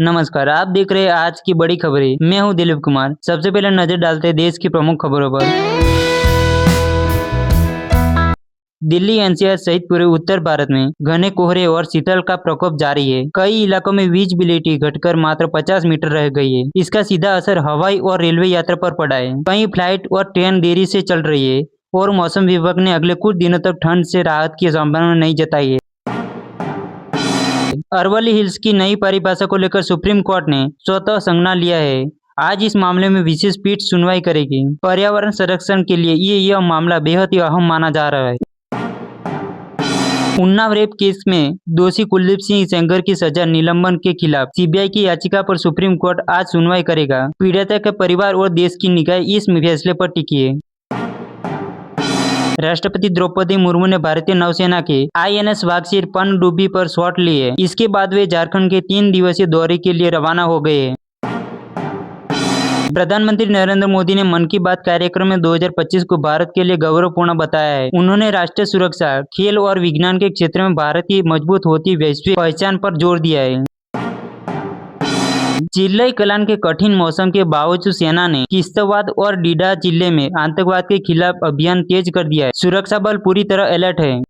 नमस्कार, आप देख रहे हैं आज की बड़ी खबरें। मैं हूं दिलीप कुमार। सबसे पहले नजर डालते हैं देश की प्रमुख खबरों पर। दिल्ली एनसीआर सहित पूरे उत्तर भारत में घने कोहरे और शीतल का प्रकोप जारी है। कई इलाकों में विजिबिलिटी घटकर मात्र 50 मीटर रह गई है। इसका सीधा असर हवाई और रेलवे यात्रा पर पड़ा है। कई फ्लाइट और ट्रेन देरी से चल रही है और मौसम विभाग ने अगले कुछ दिनों तक ठंड से राहत की संभावना नहीं जताई है। अरवली हिल्स की नई परिभाषा को लेकर सुप्रीम कोर्ट ने स्वतः संज्ञान लिया है। आज इस मामले में विशेष पीठ सुनवाई करेगी। पर्यावरण संरक्षण के लिए यह मामला बेहद ही अहम माना जा रहा है। उन्नाव रेप केस में दोषी कुलदीप सिंह सेंगर की सजा निलंबन के खिलाफ सीबीआई की याचिका पर सुप्रीम कोर्ट आज सुनवाई करेगा। पीड़िता के परिवार और देश की निगाह इस फैसले पर टिकी है। राष्ट्रपति द्रौपदी मुर्मू ने भारतीय नौसेना के आईएनएस वागशीर पनडुब्बी पर शॉट ली है। इसके बाद वे झारखंड के 3 दिवसीय दौरे के लिए रवाना हो गए हैं। प्रधानमंत्री नरेंद्र मोदी ने मन की बात कार्यक्रम में 2025 को भारत के लिए गौरवपूर्ण बताया है। उन्होंने राष्ट्रीय सुरक्षा, खेल और विज्ञान के क्षेत्र में भारत की मजबूत होती वैश्विक पहचान पर जोर दिया है। चिल्लई कलान के कठिन मौसम के बावजूद सेना ने किश्तवाड़ और डीडा जिले में आतंकवाद के खिलाफ अभियान तेज कर दिया है। सुरक्षा बल पूरी तरह अलर्ट है।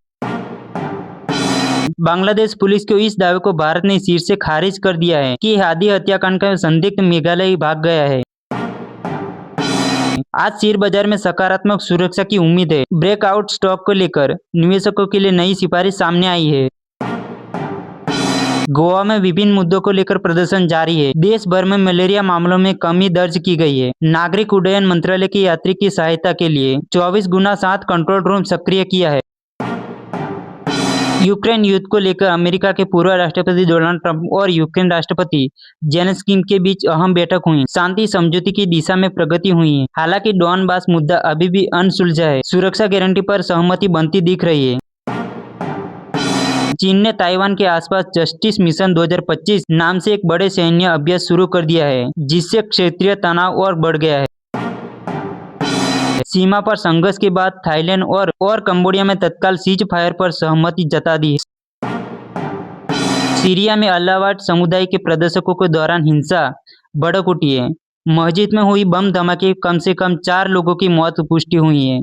बांग्लादेश पुलिस के इस दावे को भारत ने सिर से खारिज कर दिया है कि हादी हत्याकांड का संदिग्ध मेघालय भाग गया है। आज शेयर बाजार में सकारात्मक सुरक्षा की उम्मीद है। ब्रेकआउट स्टॉक को लेकर निवेशकों के लिए नई सिफारिश सामने आई है। गोवा में विभिन्न मुद्दों को लेकर प्रदर्शन जारी है। देश भर में मलेरिया मामलों में कमी दर्ज की गई है। नागरिक उड्डयन मंत्रालय की यात्री की सहायता के लिए 24x7 कंट्रोल रूम सक्रिय किया है। यूक्रेन युद्ध को लेकर अमेरिका के पूर्व राष्ट्रपति डोनाल्ड ट्रंप और यूक्रेन राष्ट्रपति जेलेंस्की के बीच अहम बैठक हुई। शांति समझौते की दिशा में प्रगति हुई है। हालांकि डोनबास मुद्दा अभी भी अनसुलझा है। सुरक्षा गारंटी पर सहमति बनती दिख रही है। चीन ने ताइवान के आसपास जस्टिस मिशन 2025 नाम से एक बड़े सैन्य अभ्यास शुरू कर दिया है, जिससे क्षेत्रीय तनाव और बढ़ गया है। सीमा पर संघर्ष के बाद थाईलैंड और कंबोडिया में तत्काल सीज फायर पर सहमति जता दी है। सीरिया में अलावाट समुदाय के प्रदर्शकों के दौरान हिंसा भड़क उठी है। मस्जिद में हुई बम धमाके कम से कम 4 लोगों की मौत पुष्टि हुई है।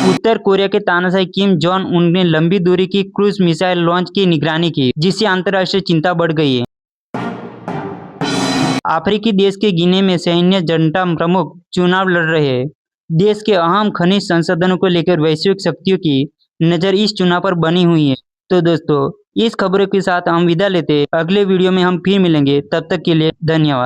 उत्तर कोरिया के तानाशाह किम जोंग उन ने लंबी दूरी की क्रूज मिसाइल लॉन्च की निगरानी की, जिससे अंतर्राष्ट्रीय चिंता बढ़ गई है। अफ्रीकी देश के गिने में सैन्य जनता प्रमुख चुनाव लड़ रहे हैं। देश के अहम खनिज संसाधनों को लेकर वैश्विक शक्तियों की नजर इस चुनाव पर बनी हुई है। तो दोस्तों, इस खबरों के साथ हम विदा लेते हैं। अगले वीडियो में हम फिर मिलेंगे। तब तक के लिए धन्यवाद।